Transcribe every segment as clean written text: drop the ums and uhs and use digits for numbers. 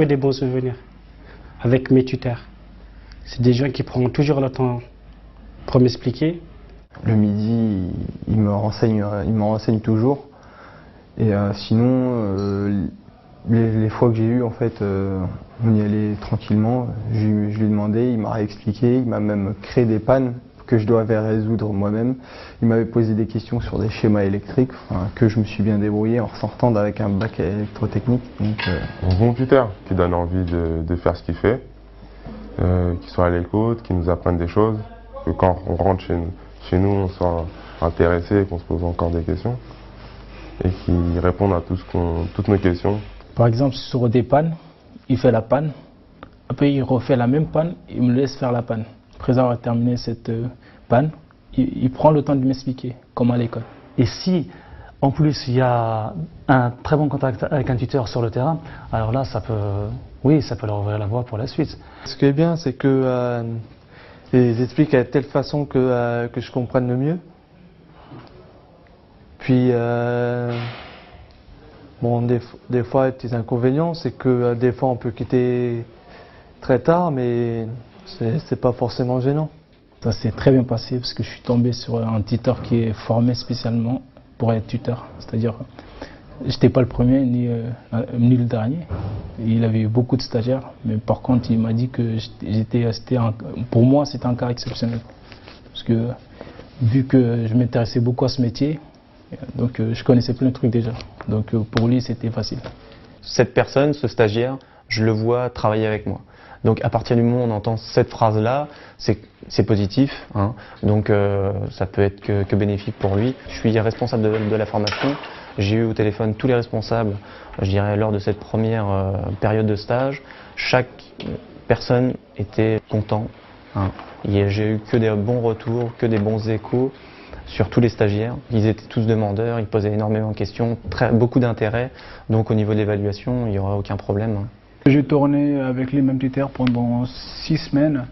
que des bons souvenirs avec mes tuteurs. C'est des gens qui prennent toujours le temps pour m'expliquer. Le midi, il me renseigne toujours. Et sinon, les fois que j'ai eu, en fait, on y allait tranquillement. Je lui ai demandé, il m'a réexpliqué, il m'a même créé des pannes que je devais résoudre moi-même. Il m'avait posé des questions sur des schémas électriques, que je me suis bien débrouillé en ressortant avec un bac électrotechnique. Un bon tuteur qui donne envie de faire ce qu'il fait, qui soit à l'écoute, qui nous apprenne des choses, que quand on rentre chez nous, on soit intéressé et qu'on se pose encore des questions, et qui répondent à toutes nos questions. Par exemple, sur des pannes, il fait la panne, après il refait la même panne, il me laisse faire la panne. Après avoir terminé cette panne, il prend le temps de m'expliquer, comme à l'école. Et si, en plus, il y a un très bon contact avec un tuteur sur le terrain, alors là, ça peut leur ouvrir la voie pour la suite. Ce qui est bien, c'est que ils expliquent de telle façon que je comprenne le mieux. Puis, bon, des fois, les petits inconvénients, c'est que des fois, on peut quitter très tard, mais c'est pas forcément gênant. Ça s'est très bien passé parce que je suis tombé sur un tuteur qui est formé spécialement pour être tuteur. C'est-à-dire, j'étais pas le premier ni le dernier. Il avait eu beaucoup de stagiaires, mais par contre, il m'a dit que pour moi, c'était un cas exceptionnel. Parce que vu que je m'intéressais beaucoup à ce métier, donc je connaissais plein de trucs déjà. Donc pour lui, c'était facile. Cette personne, ce stagiaire, je le vois travailler avec moi. Donc à partir du moment où on entend cette phrase-là, c'est positif, hein. Donc ça peut être que bénéfique pour lui. Je suis responsable de la formation. J'ai eu au téléphone tous les responsables, je dirais, lors de cette première période de stage. Chaque personne était content, hein. J'ai eu que des bons retours, que des bons échos sur tous les stagiaires. Ils étaient tous demandeurs, ils posaient énormément de questions, beaucoup d'intérêt. Donc au niveau de l'évaluation, il n'y aura aucun problème, hein. J'ai tourné avec les mêmes tuteurs pendant 6 semaines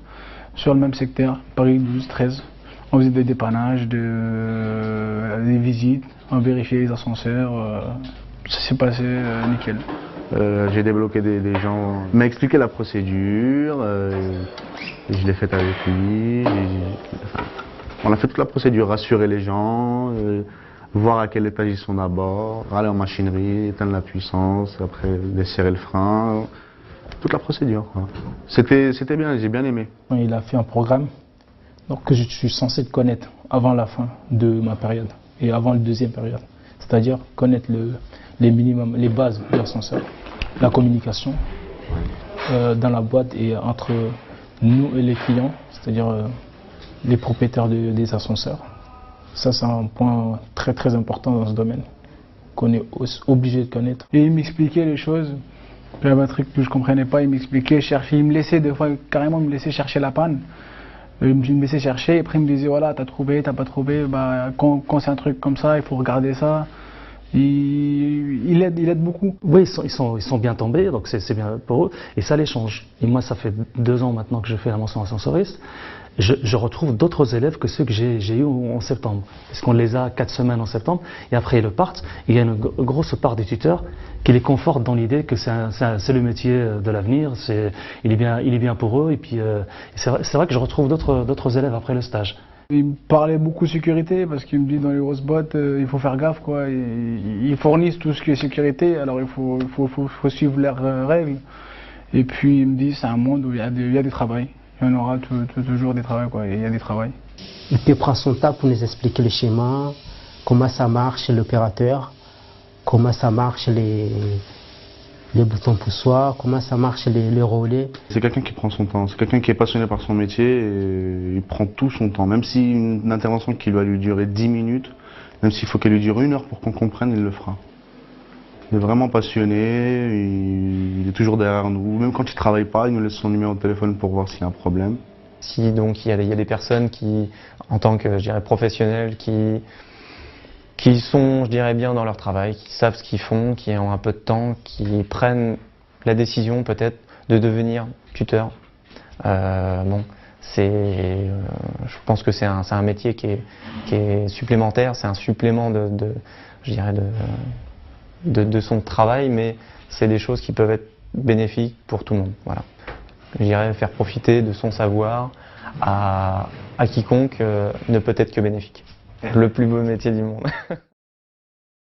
sur le même secteur, Paris 12-13. On faisait des dépannages, des visites, on vérifiait les ascenseurs. Ça s'est passé nickel. J'ai débloqué des gens. Il m'a expliqué la procédure, je l'ai faite avec lui. On a fait toute la procédure, rassurer les gens, voir à quel étage ils sont d'abord, aller en machinerie, éteindre la puissance, après desserrer le frein, toute la procédure. C'était bien, j'ai bien aimé. Il a fait un programme donc, que je suis censé connaître avant la fin de ma période et avant la deuxième période. C'est-à-dire connaître les minimums, les bases de l'ascenseur, la communication dans la boîte et entre nous et les clients, c'est-à-dire les propriétaires des ascenseurs. Ça, c'est un point très très important dans ce domaine, qu'on est obligé de connaître. Et il m'expliquait les choses. Il y avait un truc que je ne comprenais pas, il m'expliquait, il me laissait des fois carrément me laisser chercher la panne. Il me laissait chercher, et après il me disait voilà, t'as trouvé, t'as pas trouvé, quand c'est un truc comme ça, il faut regarder ça. Il aide beaucoup. Oui, ils sont bien tombés, donc c'est bien pour eux, et ça les change. Et moi, ça fait 2 ans maintenant que je fais la mention ascensoriste. Je retrouve d'autres élèves que ceux que j'ai eu en septembre. Parce qu'on les a 4 semaines en septembre, et après ils le partent. Il y a une grosse part des tuteurs qui les confortent dans l'idée que c'est le métier de l'avenir, il est bien pour eux, et puis c'est vrai que je retrouve d'autres élèves après le stage. Il me parlait beaucoup de sécurité, parce qu'il me dit dans les grosses boîtes, il faut faire gaffe, quoi. Ils fournissent tout ce qui est sécurité, alors il faut suivre leurs règles. Et puis il me dit c'est un monde où il y a des travails. Il y en aura toujours des travaux, quoi. Il y a des travaux. Il te prend son temps pour nous expliquer le schéma, comment ça marche l'opérateur, comment ça marche les boutons poussoirs, comment ça marche les relais. C'est quelqu'un qui prend son temps, c'est quelqu'un qui est passionné par son métier et il prend tout son temps. Même si une intervention qui doit lui durer 10 minutes, même s'il faut qu'elle lui dure 1 heure pour qu'on comprenne, il le fera. Il est vraiment passionné, il est toujours derrière nous. Même quand il ne travaille pas, il nous laisse son numéro de téléphone pour voir s'il y a un problème. Si donc il y a des personnes qui, en tant que je dirais professionnels, qui sont, je dirais, bien dans leur travail, qui savent ce qu'ils font, qui ont un peu de temps, qui prennent la décision peut-être de devenir tuteur. Bon, je pense que c'est un métier qui est supplémentaire, c'est un supplément je dirais de son travail, mais c'est des choses qui peuvent être bénéfique pour tout le monde. Voilà. Je dirais faire profiter de son savoir à quiconque ne peut être que bénéfique. Le plus beau métier du monde.